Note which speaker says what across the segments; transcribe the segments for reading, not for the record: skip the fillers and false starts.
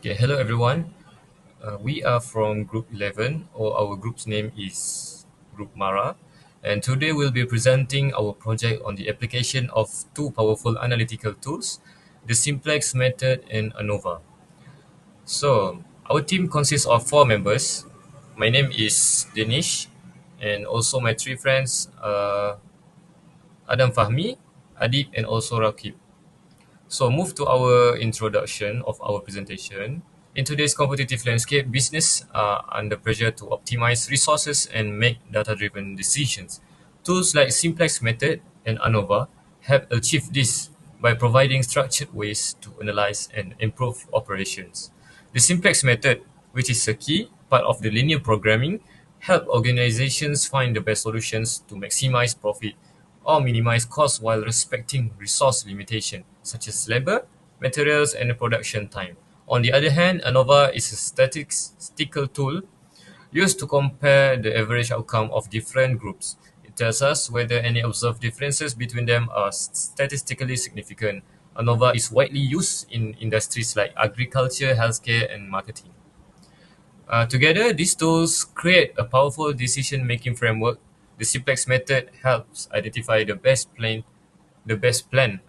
Speaker 1: Okay, hello everyone. We are from Group 11, or our group's name is Group Mara, and today we'll be presenting our project on the application of two powerful analytical tools, the Simplex method and ANOVA. So, our team consists of four members. My name is Danish, and also my three friends are Adam Fahmi, Adib, and also Raqib. So move to our introduction of our presentation. In today's competitive landscape, business are under pressure to optimize resources and make data-driven decisions. Tools like Simplex Method and ANOVA help achieve this by providing structured ways to analyze and improve operations. The Simplex Method, which is a key part of the linear programming, help organizations find the best solutions to maximize profit or minimize costs while respecting resource limitation such as labor, materials, and production time. On the other hand, ANOVA is a statistical tool used to compare the average outcome of different groups. It tells us whether any observed differences between them are statistically significant. ANOVA is widely used in industries like agriculture, healthcare, and marketing. Together, these tools create a powerful decision-making framework. The simplex method helps identify the best plan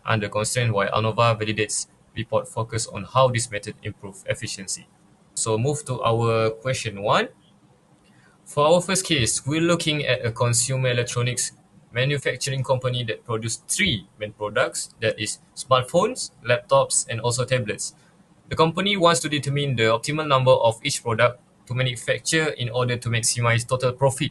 Speaker 1: under constraint, while ANOVA validates report focus on how this method improve efficiency. So move to our question one. For our first case, we're looking at a consumer electronics manufacturing company that produce three main products, that is smartphones, laptops, and also tablets. The company wants to determine the optimal number of each product to manufacture in order to maximize total profit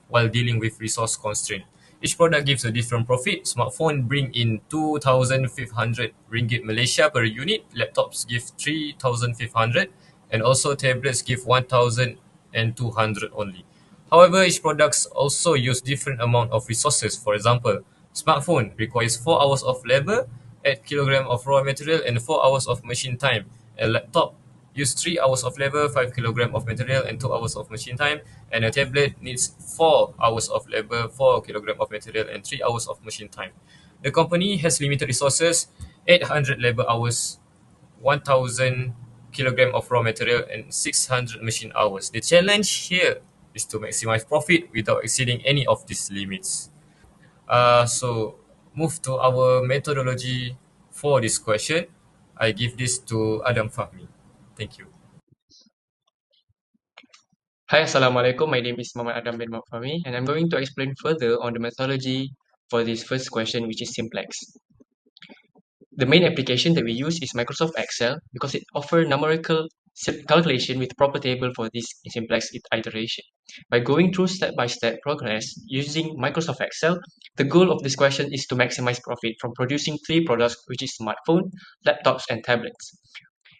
Speaker 1: while dealing with resource constraint. Each product gives a different profit. Smartphone bring in 2,500 ringgit Malaysia per unit, laptops give 3,500, and also tablets give 1,200 only. However, each products also use different amount of resources. For example, smartphone requires 4 hours of labor, 8 kilogram of raw material, and 4 hours of machine time. A laptop use 3 hours of labor, 5 kilogram of material, and 2 hours of machine time. And a tablet needs 4 hours of labor, 4 kilogram of material, and 3 hours of machine time. The company has limited resources, 800 labor hours, 1,000 kilogram of raw material, and 600 machine hours. The challenge here is to maximize profit without exceeding any of these limits. So move to our methodology for this question. I give this to Adam Fahmi. Thank you.
Speaker 2: Hi, Assalamualaikum. My name is Muhammad Adam bin Fahmi, and I'm going to explain further on the methodology for this first question, which is simplex. The main application that we use is Microsoft Excel because it offers numerical calculation with proper table for this simplex iteration. By going through step-by-step progress using Microsoft Excel, the goal of this question is to maximize profit from producing three products, which is smartphone, laptops, and tablets.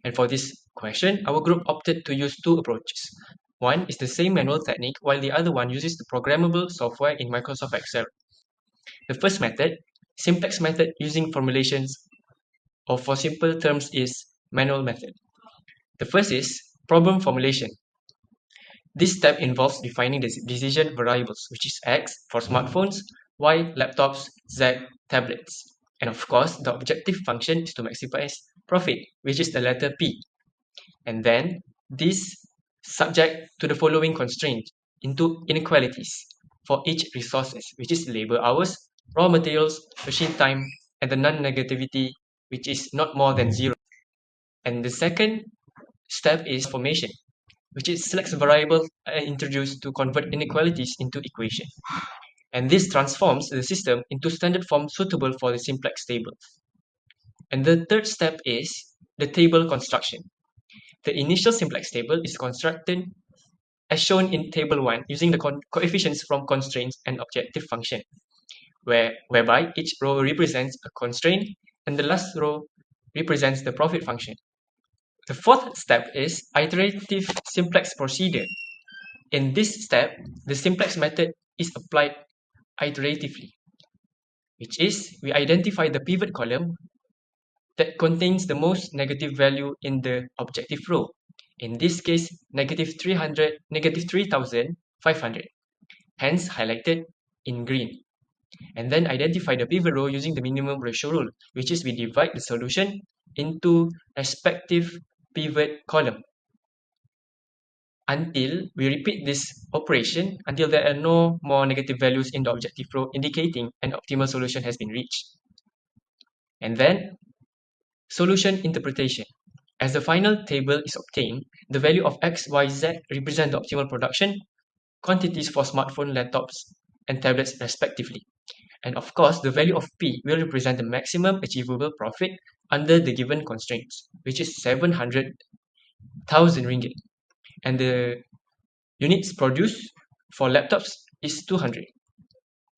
Speaker 2: And for this question, our group opted to use two approaches. One is the same manual technique, while the other one uses the programmable software in Microsoft Excel. The first method, simplex method using formulations, or for simple terms is manual method. The first is problem formulation. This step involves defining the decision variables, which is X for smartphones, Y laptops, Z tablets. And of course, the objective function is to maximize profit, which is the letter P. And then this subject to the following constraint into inequalities for each resources, which is labor hours, raw materials, machine time, and the non-negativity, which is not more than 0. And the second step is formation, which is selects variable introduced to convert inequalities into equation. And this transforms the system into standard form suitable for the simplex table. And the third step is the table construction. The initial simplex table is constructed as shown in table 1 using the coefficients from constraints and objective function, whereby each row represents a constraint and the last row represents the profit function. The fourth step is iterative simplex procedure. In this step, the simplex method is applied iteratively, which is we identify the pivot column that contains the most negative value in the objective row. In this case, negative 300, negative 3,500, hence highlighted in green. And then identify the pivot row using the minimum ratio rule, which is we divide the solution into respective pivot column until we repeat this operation until there are no more negative values in the objective row, indicating an optimal solution has been reached. And then solution interpretation. As the final table is obtained, the value of X, Y, Z represent the optimal production quantities for smartphone, laptops, and tablets respectively. And of course, the value of P will represent the maximum achievable profit under the given constraints, which is 700,000 ringgit. And the units produced for laptops is 200.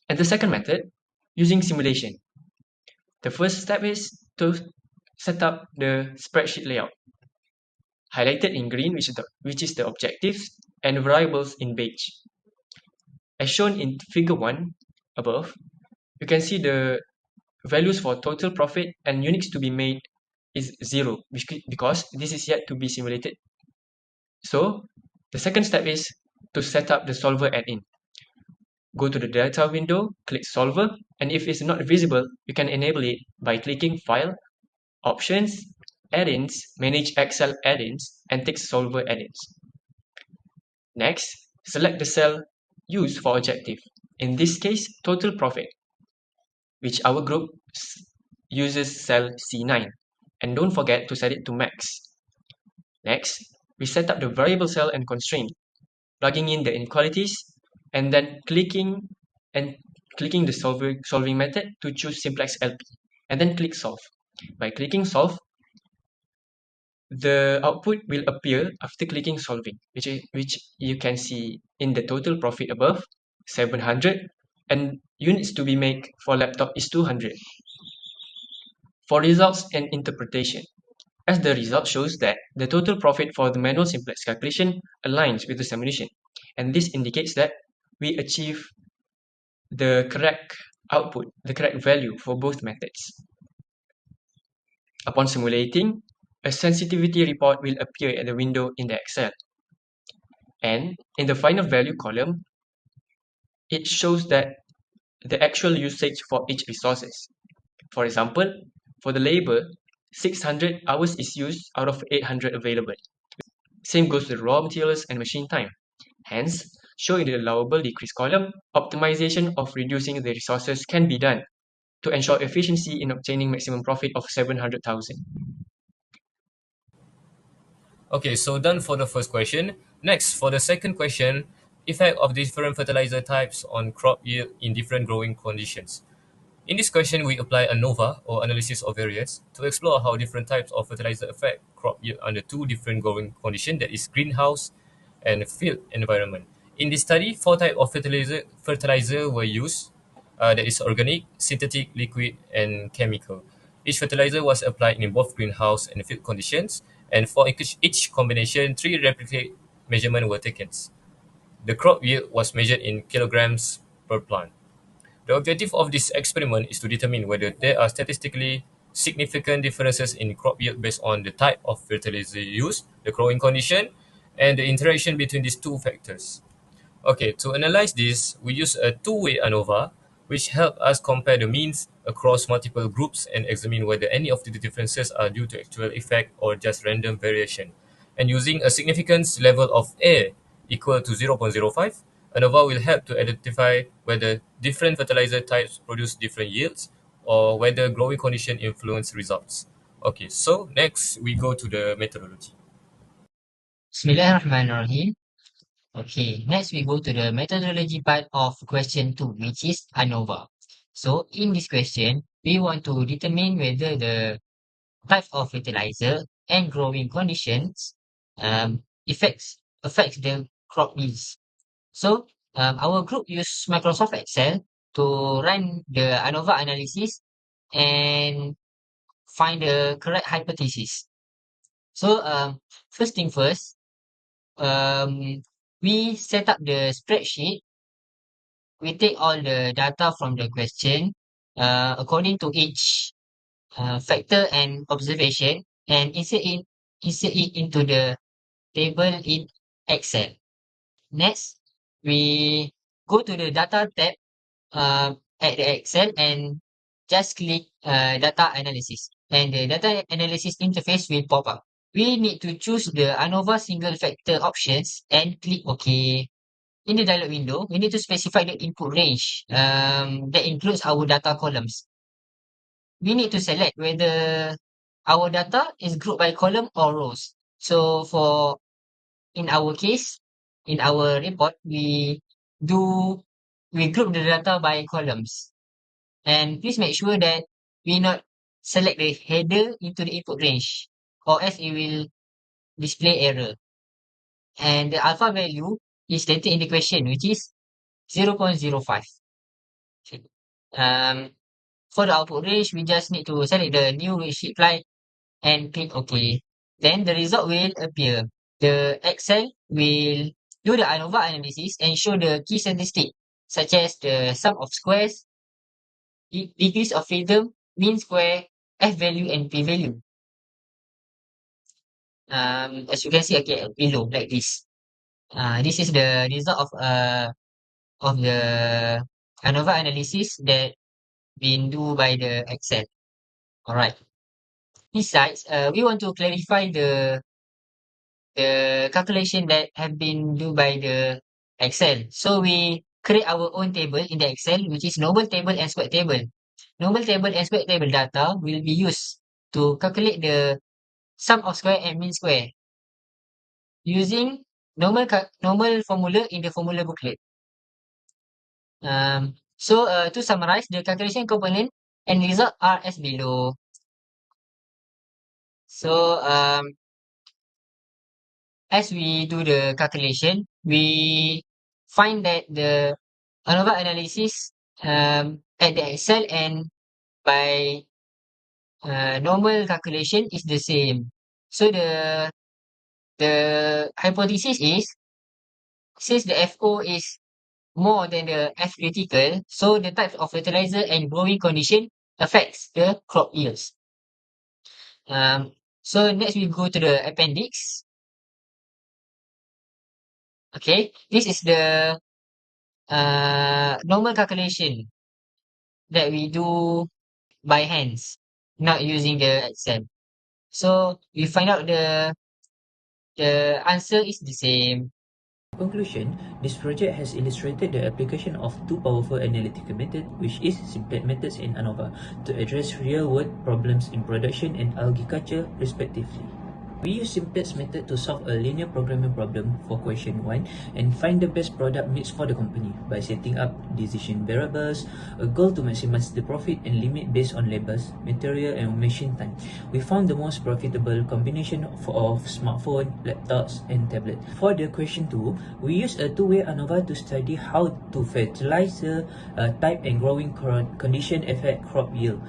Speaker 2: And the second method, using simulation. The first step is to set up the spreadsheet layout. Highlighted in green, which is the objectives, and variables in beige. As shown in figure 1 above, you can see the values for total profit and units to be made is 0 because this is yet to be simulated. So the second step is to set up the solver add-in. Go to the data window, click solver, and if it's not visible, you can enable it by clicking File, Options, Add-ins, Manage Excel Add-ins, and take Solver Add-ins. Next, select the cell used for objective. In this case, total profit, which our group uses cell C9. And don't forget to set it to max. Next, we set up the variable cell and constraint, plugging in the inequalities, and then clicking the solving method to choose simplex LP, and then click solve. By clicking solve, the output will appear after clicking solving, which you can see in the total profit above, 700, and units to be made for laptop is 200. For results and interpretation, as the result shows that the total profit for the manual simplex calculation aligns with the simulation, and this indicates that we achieve the correct output, the correct value for both methods. Upon simulating, a sensitivity report will appear at the window in the Excel. And in the final value column, it shows that the actual usage for each resources. For example, for the labor, 600 hours is used out of 800 available. Same goes to the raw materials and machine time. Hence, shown in the allowable decrease column, optimization of reducing the resources can be done to ensure efficiency in obtaining maximum profit of 700,000.
Speaker 1: Okay, so done for the first question. Next, for the second question, effect of different fertilizer types on crop yield in different growing conditions. In this question, we apply ANOVA or analysis of variance to explore how different types of fertilizer affect crop yield under two different growing conditions, that is greenhouse and field environment. In this study, four types of fertilizer were used, that is organic, synthetic, liquid, and chemical. Each fertilizer was applied in both greenhouse and field conditions, and for each combination, three replicate measurements were taken. The crop yield was measured in kilograms per plant. The objective of this experiment is to determine whether there are statistically significant differences in crop yield based on the type of fertilizer used, the growing condition, and the interaction between these two factors. Okay, to analyze this, we use a two-way ANOVA, which help us compare the means across multiple groups and examine whether any of the differences are due to actual effect or just random variation. And using a significance level of A equal to 0.05, ANOVA will help to identify whether different fertilizer types produce different yields or whether growing condition influence results. Okay, so next we go to the methodology.
Speaker 3: Bismillahirrahmanirrahim. Okay, next we go to the methodology part of question 2, which is ANOVA. So in this question, we want to determine whether the type of fertilizer and growing conditions affects the crop yields. So our group use Microsoft Excel to run the ANOVA analysis and find the correct hypothesis. So first thing first, we set up the spreadsheet. We take all the data from the question according to each factor and observation and insert it into the table in Excel. Next, we go to the data tab at the Excel and just click data analysis, and the data analysis interface will pop up. we need to choose the ANOVA single factor options and click OK. In the dialog window, we need to specify the input range that includes our data columns. We need to select whether our data is grouped by column or rows. So in our case, in our report, we group the data by columns. And please make sure that we not select the header into the input range, or else it will display error. And the alpha value is stated in the question, which is 0.05. Okay. For the output range, we just need to select the new sheet file and click OK. Then the result will appear. The Excel will do the ANOVA analysis and show the key statistic, such as the sum of squares, degrees of freedom, mean square, F value, and P value. As you can see okay, below, like this. This is the result of the ANOVA analysis that been do by the Excel. All right. Besides, we want to clarify the calculation that have been do by the Excel. So we create our own table in the Excel, which is normal table and square table. Normal table and square table data will be used to calculate the sum of square and mean square using normal formula in the formula booklet. To summarize, the calculation component and result are as below. So as we do the calculation, we find that the ANOVA analysis at the Excel and by normal calculation is the same. So the hypothesis is, since the FO is more than the F critical, so the type of fertilizer and growing condition affects the crop yields. So next we go to the appendix. Okay, this is the normal calculation that we do by hands, not using the Excel. So we find out the answer is the same.
Speaker 4: In conclusion, this project has illustrated the application of two powerful analytical methods, which is simplex methods and ANOVA, to address real-world problems in production and algae culture, respectively. We use simplex method to solve a linear programming problem for question 1 and find the best product mix for the company by setting up decision variables, a goal to maximize the profit and limit based on labors, material and machine time. We found the most profitable combination of smartphone, laptops and tablet. For the question 2, we use a two-way ANOVA to study how to fertilizer type and growing condition affect crop yield.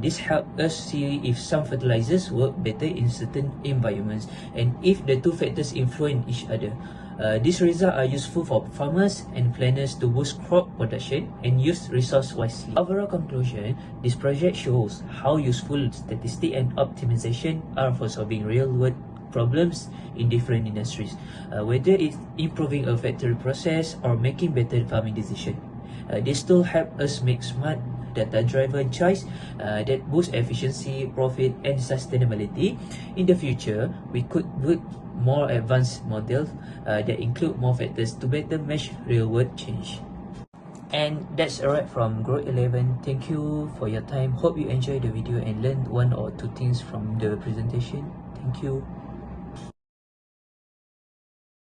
Speaker 4: This helps us see if some fertilizers work better in certain environments and if the two factors influence each other. These results are useful for farmers and planners to boost crop production and use resource wisely. Overall conclusion, this project shows how useful statistics and optimization are for solving real-world problems in different industries, whether it's improving a factory process or making better farming decisions. This tool help us make smart data-driven choice that boost efficiency, profit, and sustainability. In the future, we could build more advanced models that include more factors to better match real-world change. And that's a wrap from Grade 11. Thank you for your time. Hope you enjoyed the video and learned one or two things from the presentation. Thank you.